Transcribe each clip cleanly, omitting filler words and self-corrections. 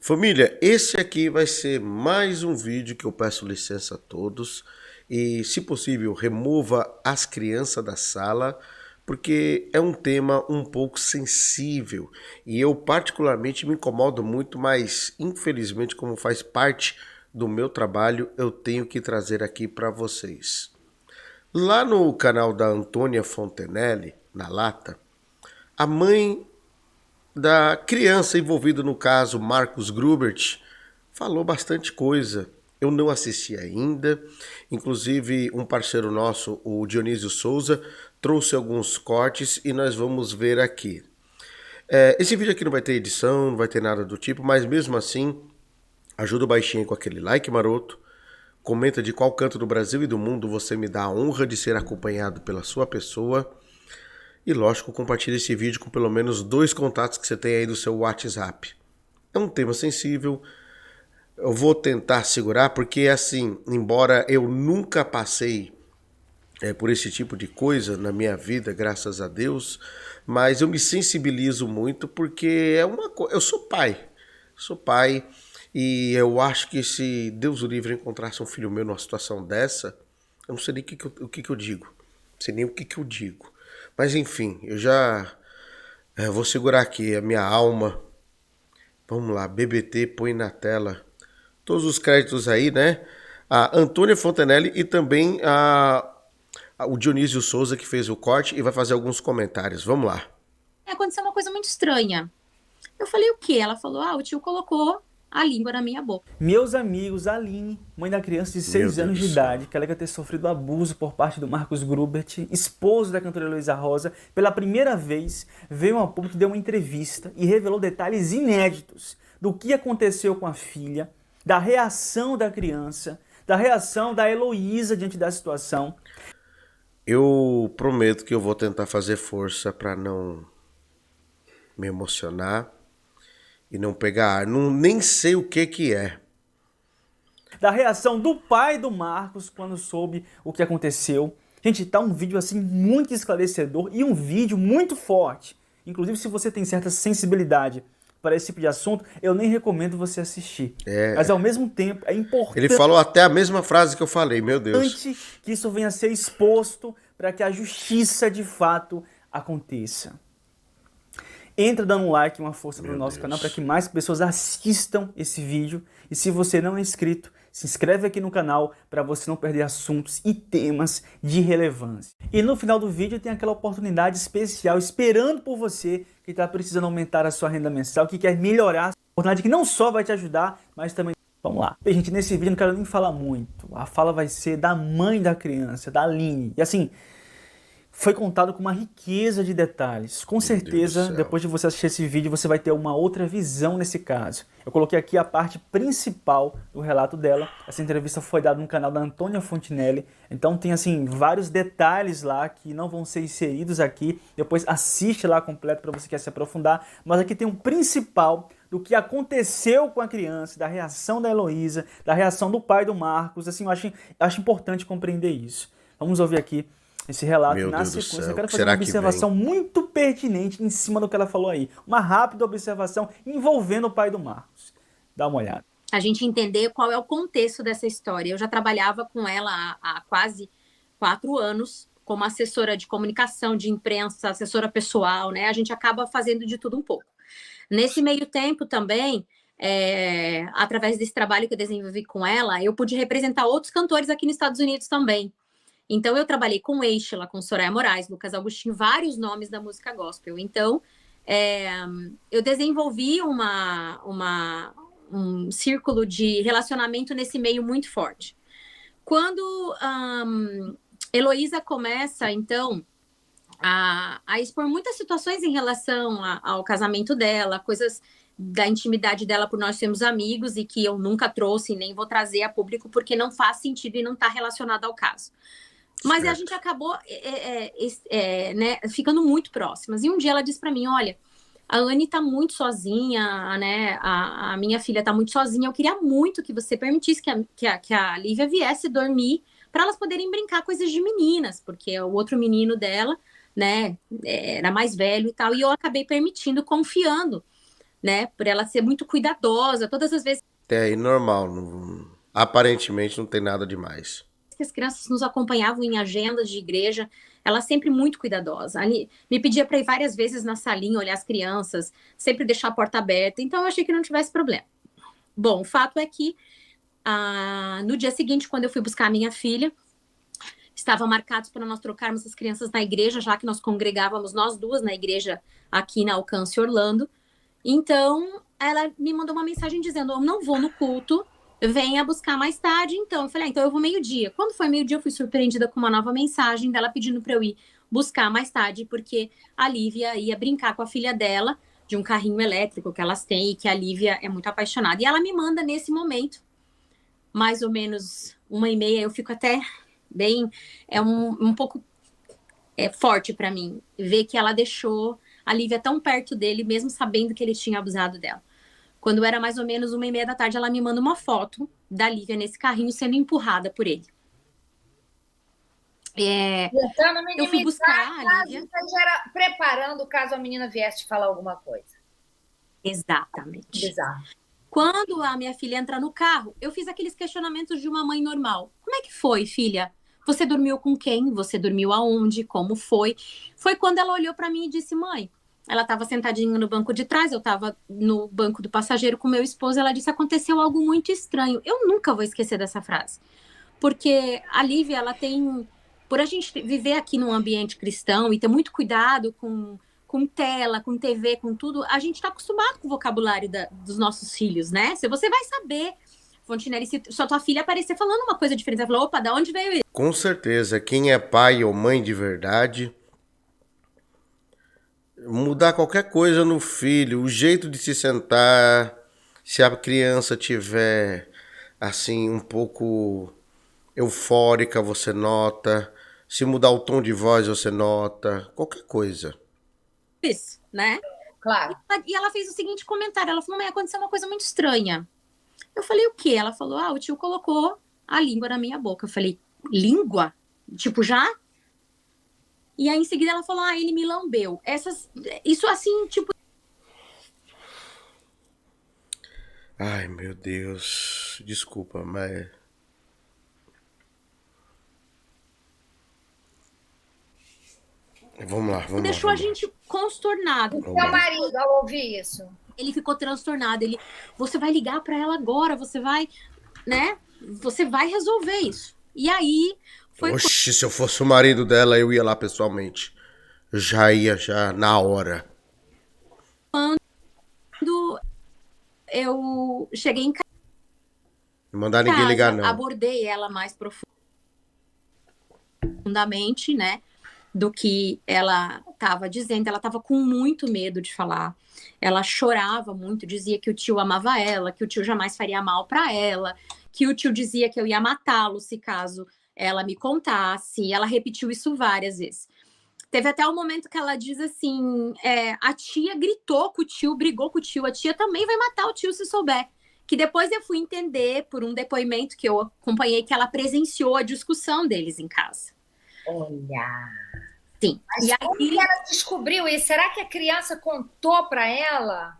Família, esse aqui vai ser mais um vídeo que eu peço licença a todos e, se possível, remova as crianças da sala, porque é um tema um pouco sensível e eu particularmente me incomodo muito, mas infelizmente, como faz parte do meu trabalho, eu tenho que trazer aqui para vocês. Lá no canal da Antônia Fontenelle, na Lata, a mãe da criança envolvida no caso, Marcos Grubert, falou bastante coisa. Eu não assisti ainda. Inclusive, um parceiro nosso, o Dionísio Souza, trouxe alguns cortes e nós vamos ver aqui. Esse vídeo aqui não vai ter edição, não vai ter nada do tipo, mas mesmo assim, ajuda o baixinho com aquele like maroto. Comenta de qual canto do Brasil e do mundo você me dá a honra de ser acompanhado pela sua pessoa. E lógico, compartilhe esse vídeo com pelo menos 2 contatos que você tem aí do seu WhatsApp. É um tema sensível, eu vou tentar segurar, porque assim, embora eu nunca passei por esse tipo de coisa na minha vida, graças a Deus, mas eu me sensibilizo muito porque é uma coisa. Eu sou pai, e eu acho que se Deus o livre encontrasse um filho meu numa situação dessa, eu não sei nem o que eu digo, não sei nem o que eu digo. Mas enfim, eu já vou segurar aqui a minha alma. Vamos lá, BBT, põe na tela todos os créditos aí, né? A Antônia Fontenelle e também o Dionísio Souza, que fez o corte e vai fazer alguns comentários. Vamos lá. Aconteceu uma coisa muito estranha. Eu falei, o quê? Ela falou, o tio colocou a língua na minha boca. Meus amigos, a Aline, mãe da criança de Meu 6 Deus anos do de céu. idade, que alega ter sofrido abuso por parte do Marcos Grubert, esposo da cantora Heloísa Rosa, pela primeira vez veio ao público, deu uma entrevista e revelou detalhes inéditos do que aconteceu com a filha, da reação da criança, da reação da Heloísa diante da situação. Eu prometo que eu vou tentar fazer força para não me emocionar e não pegar ar. Não, nem sei o que é. Da reação do pai do Marcos quando soube o que aconteceu. Gente, tá um vídeo assim muito esclarecedor e um vídeo muito forte. Inclusive, se você tem certa sensibilidade para esse tipo de assunto, eu nem recomendo você assistir. Mas ao mesmo tempo, é Ele importante falou até a mesma frase que eu falei, meu Deus. que isso venha a ser exposto para que a justiça de fato aconteça. Entra dando um like, uma força para o Meu nosso canal para Deus. que mais pessoas assistam esse vídeo. E se você não é inscrito, se inscreve aqui no canal para você não perder assuntos e temas de relevância. E no final do vídeo tem aquela oportunidade especial esperando por você que está precisando aumentar a sua renda mensal, que quer melhorar. A oportunidade que não só vai te ajudar, mas também... Vamos lá. Bem, gente, nesse vídeo eu não quero nem falar muito. A fala vai ser da mãe da criança, da Aline. E assim, foi contado com uma riqueza de detalhes. Com Meu Deus do certeza, céu. depois de você assistir esse vídeo, você vai ter uma outra visão nesse caso. Eu coloquei aqui a parte principal do relato dela. Essa entrevista foi dada no canal da Antônia Fontenelle. Então tem assim vários detalhes lá que não vão ser inseridos aqui. Depois assiste lá completo para você que quer se aprofundar. Mas aqui tem um principal do que aconteceu com a criança, da reação da Heloísa, da reação do pai do Marcos. Assim, eu acho importante compreender isso. Vamos ouvir aqui esse relato. Meu Na Deus do sequência, eu céu. O quero que fazer uma será que vem? observação muito pertinente em cima do que ela falou aí. Uma rápida observação envolvendo o pai do Marcos. Dá uma olhada. A gente entender qual é o contexto dessa história. Eu já trabalhava com ela há quase 4 anos como assessora de comunicação, de imprensa, assessora pessoal, né? A gente acaba fazendo de tudo um pouco. Nesse meio tempo também, através desse trabalho que eu desenvolvi com ela, eu pude representar outros cantores aqui nos Estados Unidos também. Então, eu trabalhei comEixla, com Soraya Moraes, Lucas Agostinho, vários nomes da música gospel. Então, eu desenvolvi um círculo de relacionamento nesse meio muito forte. Quando Heloísa começa, então, a expor muitas situações em relação ao casamento dela, coisas da intimidade dela por nós sermos amigos e que eu nunca trouxe nem vou trazer a público porque não faz sentido e não está relacionado ao caso. Mas a gente acabou né, ficando muito próximas. E um dia ela disse para mim, olha, a Anne tá muito sozinha, né? A minha filha tá muito sozinha. Eu queria muito que você permitisse que a Lívia viesse dormir para elas poderem brincar coisas de meninas, porque o outro menino dela, né, era mais velho e tal. E eu acabei permitindo, confiando né? Por ela ser muito cuidadosa. Todas as vezes Até aí normal, aparentemente não tem nada demais. que as crianças nos acompanhavam em agendas de igreja, ela sempre muito cuidadosa. Ali, me pedia para ir várias vezes na salinha olhar as crianças, sempre deixar a porta aberta. Então eu achei que não tivesse problema. Bom, o fato é que no dia seguinte, quando eu fui buscar a minha filha, estava marcado para nós trocarmos as crianças na igreja, já que nós congregávamos nós duas na igreja aqui na Alcance Orlando. Então, ela me mandou uma mensagem dizendo: eu não vou no culto, venha buscar mais tarde. Então, eu falei: então eu vou meio-dia. Quando foi meio-dia, eu fui surpreendida com uma nova mensagem dela pedindo para eu ir buscar mais tarde, porque a Lívia ia brincar com a filha dela, de um carrinho elétrico que elas têm e que a Lívia é muito apaixonada. E ela me manda nesse momento, mais ou menos 1h30, eu fico até bem, um pouco forte para mim, ver que ela deixou a Lívia tão perto dele, mesmo sabendo que ele tinha abusado dela. Quando era mais ou menos 1h30 da tarde, ela me manda uma foto da Lívia nesse carrinho sendo empurrada por ele. Tentando eu fui buscar a Lívia. Já era preparando caso a menina viesse te falar alguma coisa. Exatamente. Bizarro. Quando a minha filha entra no carro, eu fiz aqueles questionamentos de uma mãe normal. Como é que foi, filha? Você dormiu com quem? Você dormiu aonde? Como foi? Foi quando ela olhou para mim e disse: mãe, ela estava sentadinha no banco de trás, eu estava no banco do passageiro com meu esposo, ela disse: aconteceu algo muito estranho. Eu nunca vou esquecer dessa frase. Porque a Lívia, ela tem... Por a gente viver aqui num ambiente cristão e ter muito cuidado com tela, com TV, com tudo, a gente está acostumado com o vocabulário dos nossos filhos, né? Se você vai saber, Fontinelli, se sua tua filha aparecer falando uma coisa diferente, você falou: opa, da onde veio isso? Com certeza, quem é pai ou mãe de verdade, mudar qualquer coisa no filho, o jeito de se sentar, se a criança tiver assim um pouco eufórica, você nota, se mudar o tom de voz, você nota, qualquer coisa. Isso, né? Claro. E ela fez o seguinte comentário, ela falou: mãe, aconteceu uma coisa muito estranha. Eu falei: o quê? Ela falou: o tio colocou a língua na minha boca. Eu falei: língua? Tipo, já? E aí, em seguida, ela falou: ele me lambeu. Isso assim, tipo... Ai, meu Deus. Desculpa, mas... Vamos lá. Deixou a gente consternado. O seu marido, ao ouvir isso? Ele ficou transtornado. Você vai ligar para ela agora, você vai, né? Você vai resolver isso. E aí... Oxe, se eu fosse o marido dela, eu ia lá pessoalmente. Eu já ia, na hora. Quando eu cheguei em casa, Não mandar ninguém ligar, não. Abordei ela mais profundamente, né? Do que ela estava dizendo. Ela estava com muito medo de falar. Ela chorava muito, dizia que o tio amava ela, que o tio jamais faria mal para ela, que o tio dizia que eu ia matá-lo se caso ela me contasse. Ela repetiu isso várias vezes. Teve até um momento que ela diz assim: a tia gritou com o tio, brigou com o tio, a tia também vai matar o tio se souber. Que depois eu fui entender, por um depoimento que eu acompanhei, que ela presenciou a discussão deles em casa. Olha... Sim. Mas e como que ela descobriu isso? Será que a criança contou para ela?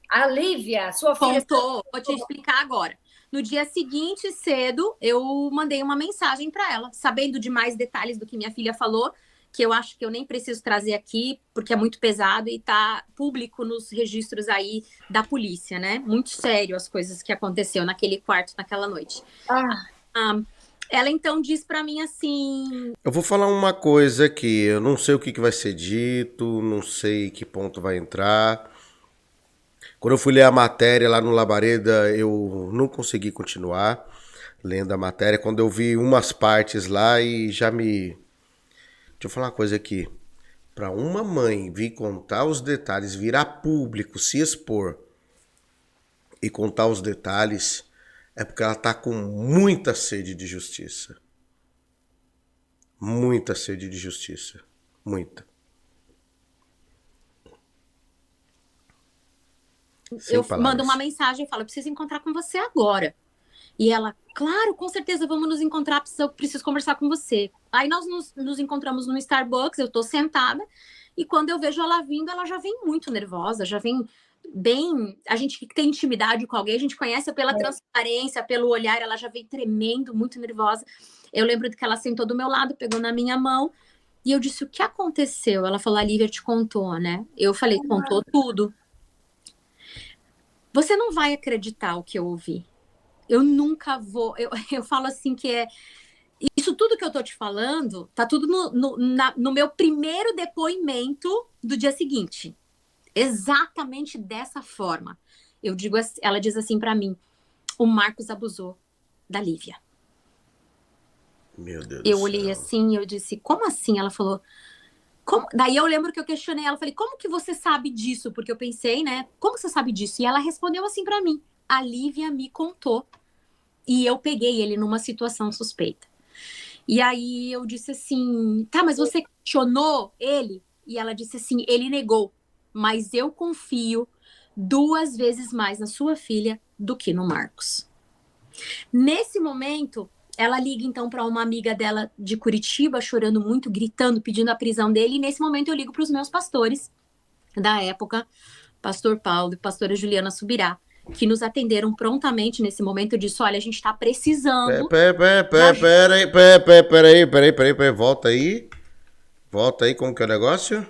A Lívia, sua filha... Contou, vou te explicar agora. No dia seguinte, cedo, eu mandei uma mensagem para ela, sabendo de mais detalhes do que minha filha falou, que eu acho que eu nem preciso trazer aqui, porque é muito pesado e tá público nos registros aí da polícia, né? Muito sério as coisas que aconteceu naquele quarto, naquela noite. Ela então diz para mim assim... Eu vou falar uma coisa aqui, eu não sei o que vai ser dito, não sei que ponto vai entrar. Quando eu fui ler a matéria lá no Labareda, eu não consegui continuar lendo a matéria. Quando eu vi umas partes lá e já me... Deixa eu falar uma coisa aqui. Para uma mãe vir contar os detalhes, vir a público, se expor e contar os detalhes, é porque ela tá com muita sede de justiça. Muita sede de justiça. Muita. Eu mando uma mensagem e falo: eu preciso encontrar com você agora. E ela: claro, com certeza, vamos nos encontrar, preciso conversar com você. Aí nós nos encontramos no Starbucks, eu tô sentada, e quando eu vejo ela vindo, ela já vem muito nervosa, já vem bem... A gente que tem intimidade com alguém, a gente conhece pela transparência, pelo olhar, ela já veio tremendo, muito nervosa. Eu lembro que ela sentou do meu lado, pegou na minha mão, e eu disse, o que aconteceu? Ela falou, a Lívia te contou, né? Eu falei, contou tudo. Você não vai acreditar o que eu ouvi. Eu nunca vou... Eu falo assim que é... Isso tudo que eu tô te falando, tá tudo no meu primeiro depoimento do dia seguinte. Exatamente dessa forma. Eu digo, ela diz assim pra mim, o Marcos abusou da Lívia. Meu Deus Eu do olhei céu. assim, eu disse, como assim? Ela falou, como? Daí eu lembro que eu questionei ela, falei, como que você sabe disso? Porque eu pensei, né, como você sabe disso? E ela respondeu assim pra mim, a Lívia me contou. E eu peguei ele numa situação suspeita. E aí eu disse assim, tá, mas você questionou ele? E ela disse assim, ele negou, mas eu confio 2 vezes mais na sua filha do que no Marcos. Nesse momento, ela liga então para uma amiga dela de Curitiba, chorando muito, gritando, pedindo a prisão dele. E nesse momento eu ligo para os meus pastores da época, pastor Paulo e pastora Juliana Subirá, que nos atenderam prontamente nesse momento. Eu disse, olha, a gente está precisando... Peraí, volta aí. Volta aí, como que é o negócio?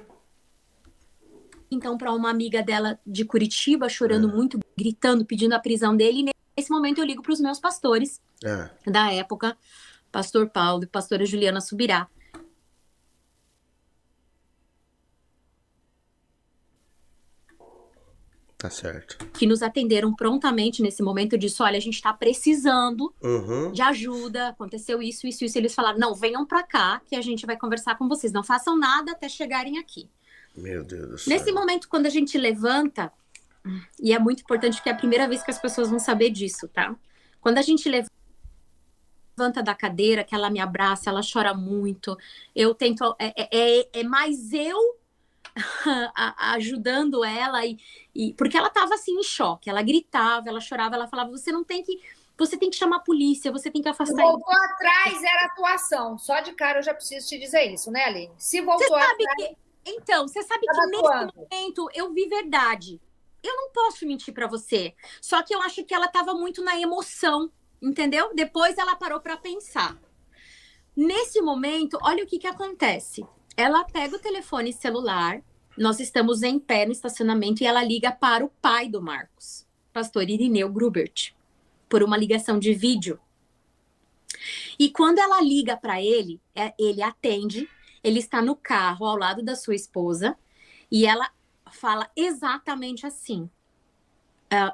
Então, para uma amiga dela de Curitiba, chorando muito, gritando, pedindo a prisão dele. E nesse momento eu ligo para os meus pastores da época, pastor Paulo e pastora Juliana Subirá. Tá certo. Que nos atenderam prontamente nesse momento. Eu disse, olha, a gente está precisando de ajuda, aconteceu isso. Eles falaram, não, venham para cá que a gente vai conversar com vocês. Não façam nada até chegarem aqui. Meu Deus do céu. Nesse momento, quando a gente levanta, e é muito importante que é a primeira vez que as pessoas vão saber disso, tá? Quando a gente levanta da cadeira, que ela me abraça, ela chora muito, eu tento... É mais eu ajudando ela, porque ela tava assim em choque, ela gritava, ela chorava, ela falava, você tem que chamar a polícia, você tem que afastar ele. Voltou atrás, era atuação. Só de cara eu já preciso te dizer isso, né, Aline? Se voltou Você sabe atrás... Então, você sabe que nesse momento eu vi verdade. Eu não posso mentir pra você. Só que eu acho que ela tava muito na emoção, entendeu? Depois ela parou pra pensar. Nesse momento, olha o que acontece. Ela pega o telefone celular, nós estamos em pé no estacionamento e ela liga para o pai do Marcos, pastor Irineu Grubert, por uma ligação de vídeo. E quando ela liga para ele, ele atende, ele está no carro ao lado da sua esposa e ela fala exatamente assim,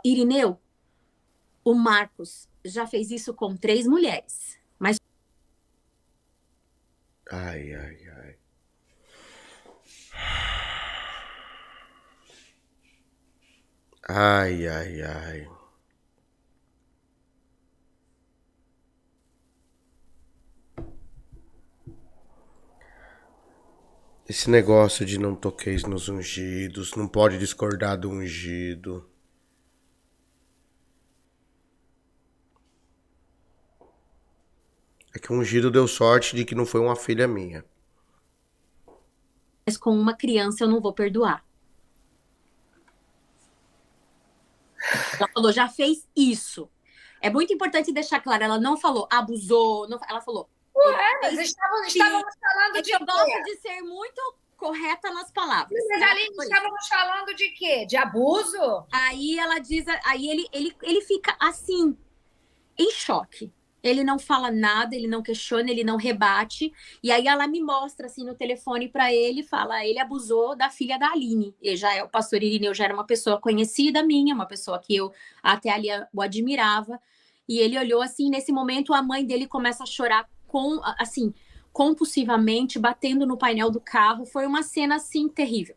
Irineu, o Marcos já fez isso com 3 mulheres, mas... Ai, ai, ai. Ai, ai, ai. Esse negócio de não toqueis nos ungidos, não pode discordar do ungido. É que o ungido deu sorte de que não foi uma filha minha. Mas com uma criança eu não vou perdoar. Ela falou, já fez isso. É muito importante deixar claro, ela não falou abusou, não, ela falou... mas estávamos falando de quê? Eu gosto de ser muito correta nas palavras. Mas, Aline, estávamos falando de quê? De abuso? Aí ela diz, aí ele fica assim, em choque. Ele não fala nada, ele não questiona, ele não rebate. E aí ela me mostra assim no telefone para ele, fala, ele abusou da filha da Aline. O pastor Irineu já era uma pessoa conhecida minha, uma pessoa que eu até ali o admirava. E ele olhou assim, nesse momento a mãe dele começa a chorar compulsivamente, batendo no painel do carro. Foi uma cena assim terrível.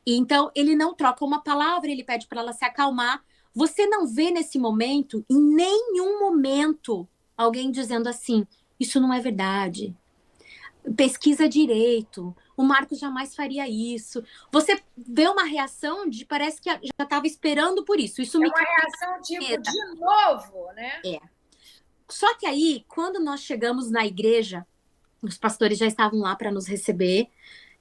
E então ele não troca uma palavra, ele pede para ela se acalmar. Você não vê nesse momento, em nenhum momento, alguém dizendo assim, isso não é verdade. Pesquisa direito. O Marcos jamais faria isso. Você vê uma reação de parece que já estava esperando por isso. Isso é uma reação tipo, de novo, né? É. Só que aí, quando nós chegamos na igreja, os pastores já estavam lá para nos receber.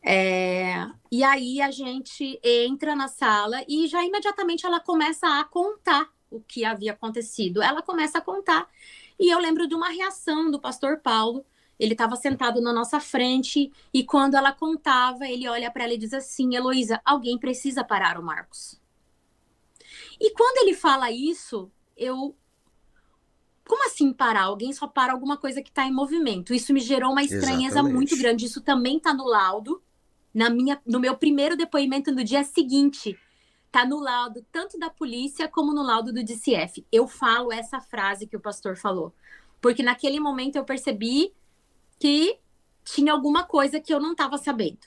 E aí a gente entra na sala e já imediatamente ela começa a contar o que havia acontecido. Ela começa a contar e eu lembro de uma reação do pastor Paulo. Ele estava sentado na nossa frente e quando ela contava, ele olha para ela e diz assim: Heloísa, alguém precisa parar o Marcos. E quando ele fala isso, como assim parar? Alguém só para alguma coisa que está em movimento. Isso me gerou uma estranheza muito Exatamente. grande. Isso também está no laudo. No meu primeiro depoimento no dia seguinte, tá no laudo tanto da polícia como no laudo do DCF. Eu falo essa frase que o pastor falou, porque naquele momento eu percebi que tinha alguma coisa que eu não estava sabendo.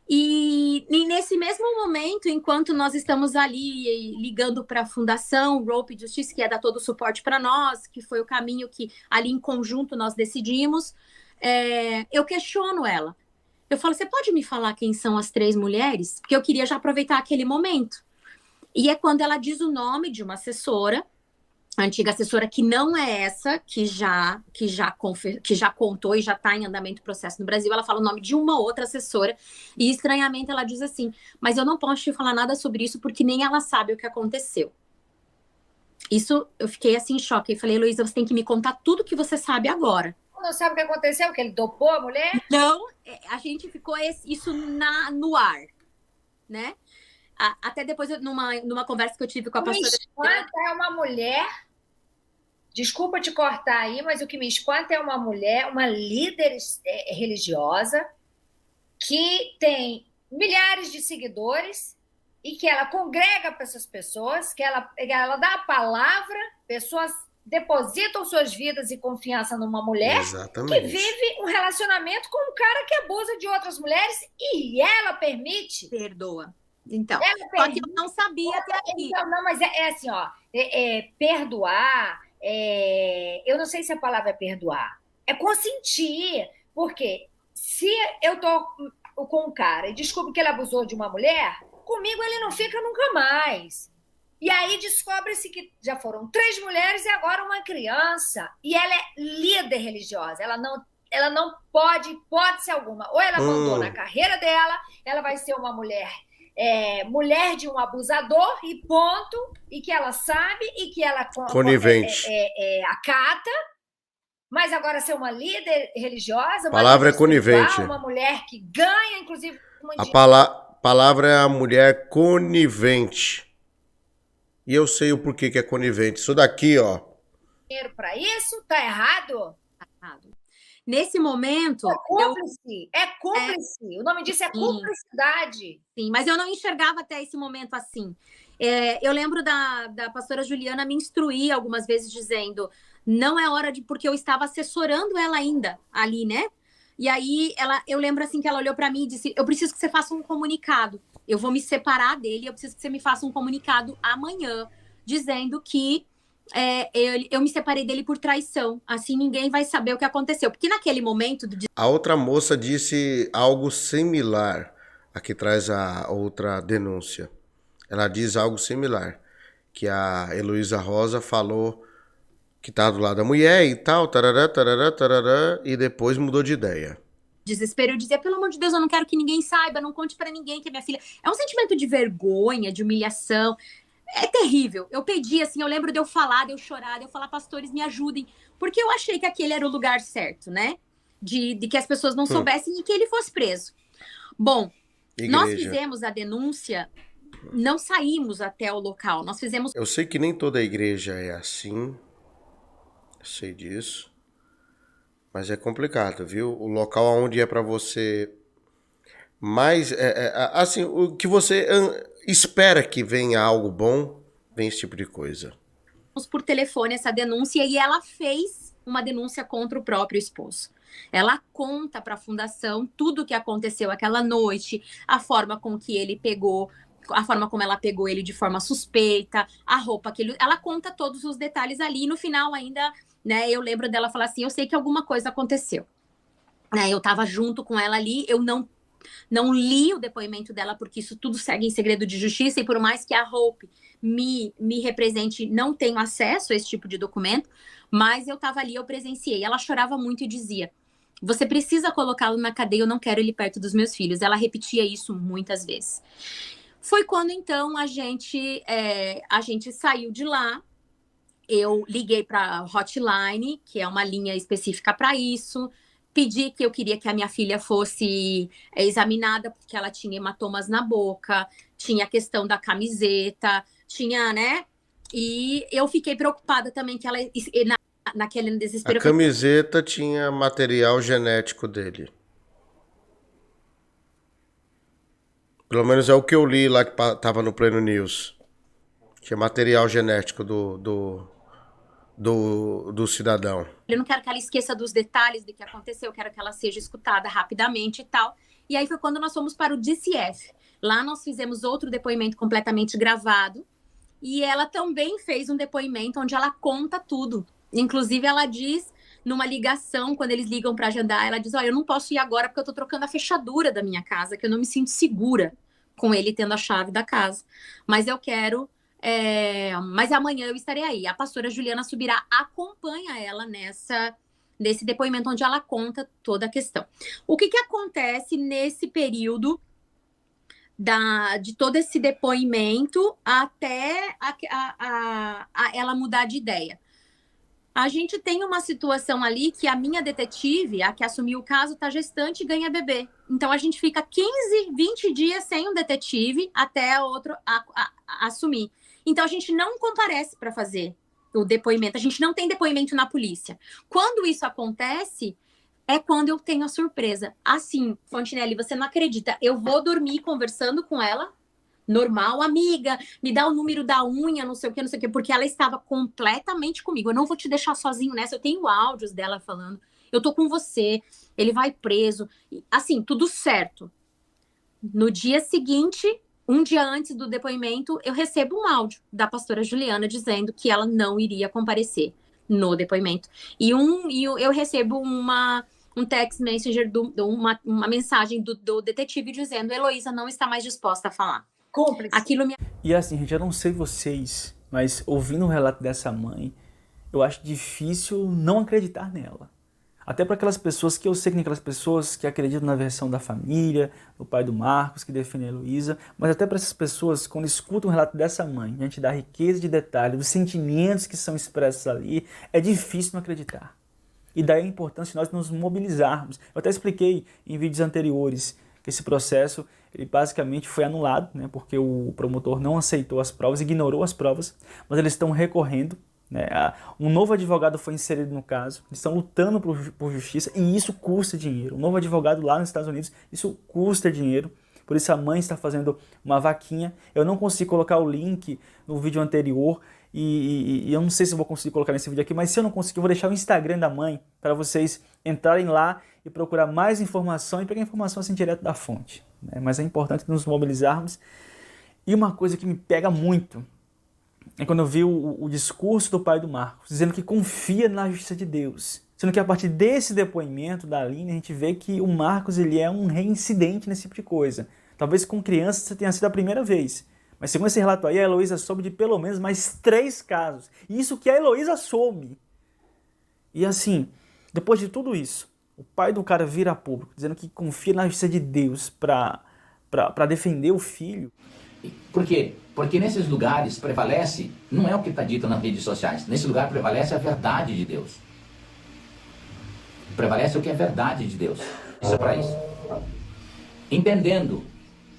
E nesse mesmo momento, enquanto nós estamos ali ligando para a Fundação Rope Justice, que ia dar todo o suporte para nós, que foi o caminho que ali em conjunto nós decidimos, eu questiono ela. Eu falo, você pode me falar quem são as 3 mulheres? Porque eu queria já aproveitar aquele momento. E é quando ela diz o nome de uma assessora, a antiga assessora que não é essa, que já contou e já está em andamento o processo no Brasil. Ela fala o nome de uma outra assessora e, estranhamente, ela diz assim, mas eu não posso te falar nada sobre isso porque nem ela sabe o que aconteceu. Isso, eu fiquei assim em choque. Eu falei, Heloísa, você tem que me contar tudo que você sabe agora. Não sabe o que aconteceu? Que ele dopou a mulher? Não, a gente ficou isso no ar, né? Até depois, numa conversa que eu tive com a O que me pastora... espanta é uma mulher, desculpa te cortar aí, mas o que me espanta é uma mulher, uma líder religiosa, que tem milhares de seguidores e que ela congrega para essas pessoas, que ela dá a palavra, pessoas depositam suas vidas e confiança numa mulher que Exatamente. vive um relacionamento com um cara que abusa de outras mulheres e ela permite. Perdoa. Então, Ela só que eu não sabia até aqui. Então, não, mas é assim, ó, perdoar, eu não sei se a palavra é perdoar, é consentir, porque se eu tô com um cara e descubro que ele abusou de uma mulher, comigo ele não fica nunca mais. E aí descobre-se que já foram 3 mulheres e agora uma criança. E ela é líder religiosa. Ela não pode, hipótese alguma. Ou ela abandona a carreira dela, ela vai ser uma mulher de um abusador e ponto, e que ela sabe e que ela Conivente. acata. Mas agora ser uma líder religiosa, A palavra é conivente. uma mulher que ganha, inclusive... A palavra é a mulher conivente. E eu sei o porquê que é conivente. Isso daqui, ó. Dinheiro para isso? Tá errado? Nesse momento... É cúmplice. O nome disso é cumplicidade. Sim, mas eu não enxergava até esse momento assim. Eu lembro da pastora Juliana me instruir algumas vezes dizendo, não é hora de... Porque eu estava assessorando ela ainda ali, né? E aí eu lembro assim que ela olhou para mim e disse, eu preciso que você faça um comunicado. Eu vou me separar dele, eu preciso que você me faça um comunicado amanhã, dizendo que eu me separei dele por traição. Assim ninguém vai saber o que aconteceu. Porque naquele momento... A outra moça disse algo similar. Aqui traz a outra denúncia. Ela diz algo similar. Que a Heloísa Rosa falou que tá do lado da mulher e tal, tarará, tarará, tarará, e depois mudou de ideia. Desespero, eu dizia, pelo amor de Deus, eu não quero que ninguém saiba, não conte pra ninguém que é minha filha. É um sentimento de vergonha, de humilhação. É terrível. Eu pedi, assim, eu lembro de eu falar, de eu chorar, de eu falar, pastores, me ajudem. Porque eu achei que aquele era o lugar certo, né? De que as pessoas não soubessem e que ele fosse preso. Bom, nós fizemos a denúncia, não saímos até o local, nós fizemos... Eu sei que nem toda igreja é assim, eu sei disso, mas é complicado, viu? O local onde é para você mais... assim, o que você espera que venha algo bom, vem esse tipo de coisa. Por telefone essa denúncia e ela fez uma denúncia contra o próprio esposo. Ela conta para a fundação tudo o que aconteceu aquela noite, a forma com que ele pegou, a forma como ela pegou ele de forma suspeita, a roupa que ele... Ela conta todos os detalhes ali e no final ainda, né, eu lembro dela falar assim, eu sei que alguma coisa aconteceu. Eu estava junto com ela ali, eu não li o depoimento dela, porque isso tudo segue em segredo de justiça, e por mais que a Hope me represente, não tenho acesso a esse tipo de documento, mas eu estava ali, eu presenciei. Ela chorava muito e dizia, Você precisa colocá-lo na cadeia, eu não quero ele perto dos meus filhos. Ela repetia isso muitas vezes. Foi quando, então, a gente saiu de lá. Eu liguei para a Hotline, que é uma linha específica para isso. Pedi que eu queria que a minha filha fosse examinada, porque ela tinha hematomas na boca, tinha a questão da camiseta, tinha, né? E eu fiquei preocupada também que ela, naquele desespero... A camiseta tinha material genético dele. Pelo menos é o que eu li lá que tava no Pleno News. Tinha material genético do cidadão. Eu não quero que ela esqueça dos detalhes do que aconteceu, eu quero que ela seja escutada rapidamente e tal. E aí foi quando nós fomos para o DCF. Lá nós fizemos outro depoimento completamente gravado. E ela também fez um depoimento onde ela conta tudo. Inclusive, ela diz, numa ligação, quando eles ligam para agendar, ela diz, eu não posso ir agora porque eu tô trocando a fechadura da minha casa, que eu não me sinto segura com ele tendo a chave da casa. Mas eu quero... mas amanhã eu estarei aí. A pastora Juliana Subirá acompanha ela nesse depoimento onde ela conta toda a questão. O que acontece nesse período de todo esse depoimento até ela mudar de ideia? A gente tem uma situação ali que a minha detetive, a que assumiu o caso, está gestante e ganha bebê. Então, a gente fica 15, 20 dias sem um detetive até outro assumir. Então, a gente não comparece para fazer o depoimento. A gente não tem depoimento na polícia. Quando isso acontece, é quando eu tenho a surpresa. Assim, Fontinelli, você não acredita. Eu vou dormir conversando com ela, normal, amiga, me dá o número da unha, não sei o que, porque ela estava completamente comigo. Eu não vou te deixar sozinho nessa, eu tenho áudios dela falando, eu tô com você, ele vai preso. Assim, tudo certo. No dia seguinte, um dia antes do depoimento, eu recebo um áudio da pastora Juliana dizendo que ela não iria comparecer no depoimento. E eu recebo um text messenger, uma mensagem do detetive dizendo, Heloísa não está mais disposta a falar. Cúmplice. E assim, gente, eu não sei vocês, mas ouvindo o relato dessa mãe, eu acho difícil não acreditar nela. Até para aquelas pessoas que eu sei que tem aquelas pessoas que acreditam na versão da família, do pai do Marcos, que defende a Heloísa, mas até para essas pessoas, quando escutam o relato dessa mãe, diante da riqueza de detalhes, dos sentimentos que são expressos ali, é difícil não acreditar. E daí a importância de nós nos mobilizarmos. Eu até expliquei em vídeos anteriores que esse processo ele basicamente foi anulado, né, porque o promotor não aceitou as provas, ignorou as provas, mas eles estão recorrendo. Né, um novo advogado foi inserido no caso, eles estão lutando por justiça e isso custa dinheiro. Um novo advogado lá nos Estados Unidos, isso custa dinheiro. Por isso a mãe está fazendo uma vaquinha. Eu não consigo colocar o link no vídeo anterior e eu não sei se eu vou conseguir colocar nesse vídeo aqui, mas se eu não conseguir, eu vou deixar o Instagram da mãe para vocês entrarem lá e procurar mais informação e pegar informação assim direto da fonte. Né? Mas é importante nos mobilizarmos. E uma coisa que me pega muito é quando eu vi o discurso do pai do Marcos, dizendo que confia na justiça de Deus. Sendo que a partir desse depoimento da Aline, a gente vê que o Marcos ele é um reincidente nesse tipo de coisa. Talvez com criança tenha sido a primeira vez. Mas segundo esse relato aí, a Heloísa soube de pelo menos mais 3 casos. Isso que a Heloísa soube. E assim, depois de tudo isso, o pai do cara vira a público, dizendo que confia na justiça de Deus para defender o filho. Por quê? Porque nesses lugares prevalece, não é o que está dito nas redes sociais, nesse lugar prevalece a verdade de Deus. Prevalece o que é verdade de Deus. Isso é para isso. Entendendo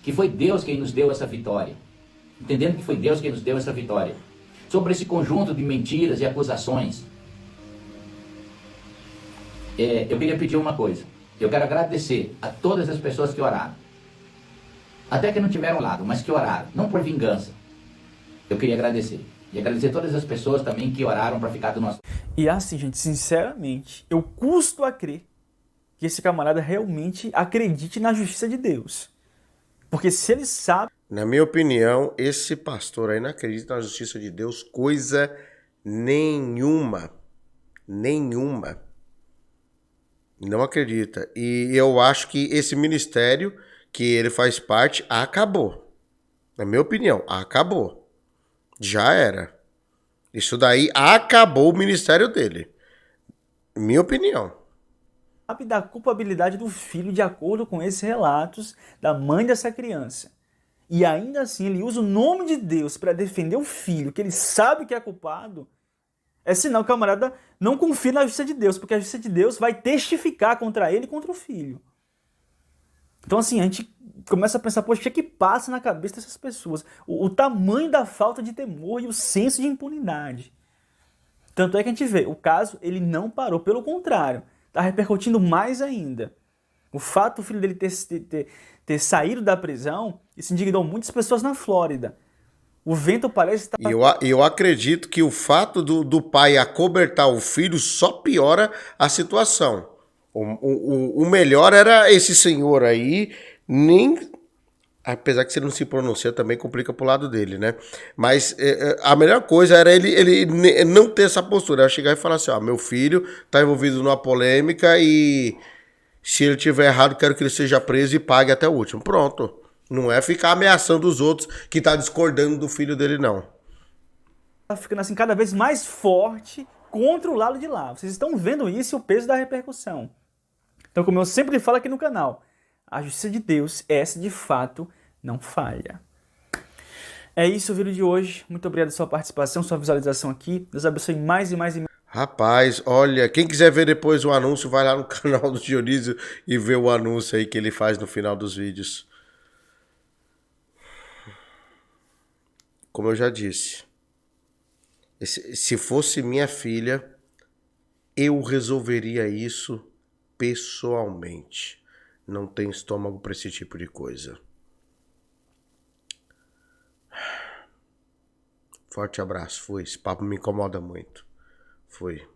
que foi Deus quem nos deu essa vitória. Entendendo que foi Deus quem nos deu essa vitória. Sobre esse conjunto de mentiras e acusações, eu queria pedir uma coisa. Eu quero agradecer a todas as pessoas que oraram. Até que não tiveram lado, mas que oraram. Não por vingança. Eu queria agradecer. E agradecer todas as pessoas também que oraram para ficar do nosso... E assim, gente, sinceramente, eu custo a crer que esse camarada realmente acredite na justiça de Deus. Porque se ele sabe... Na minha opinião, esse pastor aí não acredita na justiça de Deus coisa nenhuma. Nenhuma. Não acredita. E eu acho que esse ministério que ele faz parte acabou. Na minha opinião, acabou. Já era. Isso daí acabou o ministério dele. Minha opinião. da culpabilidade do filho de acordo com esses relatos da mãe dessa criança. E ainda assim ele usa o nome de Deus para defender o filho, que ele sabe que é culpado, é sinal que o camarada não confia na justiça de Deus, porque a justiça de Deus vai testificar contra ele e contra o filho. Então assim, a gente começa a pensar, poxa, o que passa na cabeça dessas pessoas? O tamanho da falta de temor e o senso de impunidade. Tanto é que a gente vê, o caso ele não parou, pelo contrário, está repercutindo mais ainda. O fato do filho dele ter saído da prisão, isso indignou muitas pessoas na Flórida. O vento parece estar... Eu acredito que o fato do pai acobertar o filho só piora a situação. O melhor era esse senhor aí, nem... Apesar que se ele não se pronuncia, também complica pro lado dele, né? Mas a melhor coisa era ele não ter essa postura. Era chegar e falar assim, ó, meu filho tá envolvido numa polêmica e se ele tiver errado, quero que ele seja preso e pague até o último. Pronto. Não é ficar ameaçando os outros que tá discordando do filho dele, não. Tá ficando assim cada vez mais forte contra o lado de lá. Vocês estão vendo isso e o peso da repercussão. Então, como eu sempre falo aqui no canal, a justiça de Deus, essa de fato, não falha. É isso o vídeo de hoje. Muito obrigado pela sua participação, sua visualização aqui. Deus abençoe mais e mais e mais. Rapaz, olha, quem quiser ver depois o anúncio, vai lá no canal do Dionísio e vê o anúncio aí que ele faz no final dos vídeos. Como eu já disse, se fosse minha filha, eu resolveria isso pessoalmente. Não tenho estômago para esse tipo de coisa. Forte abraço, fui. Esse papo me incomoda muito. Fui.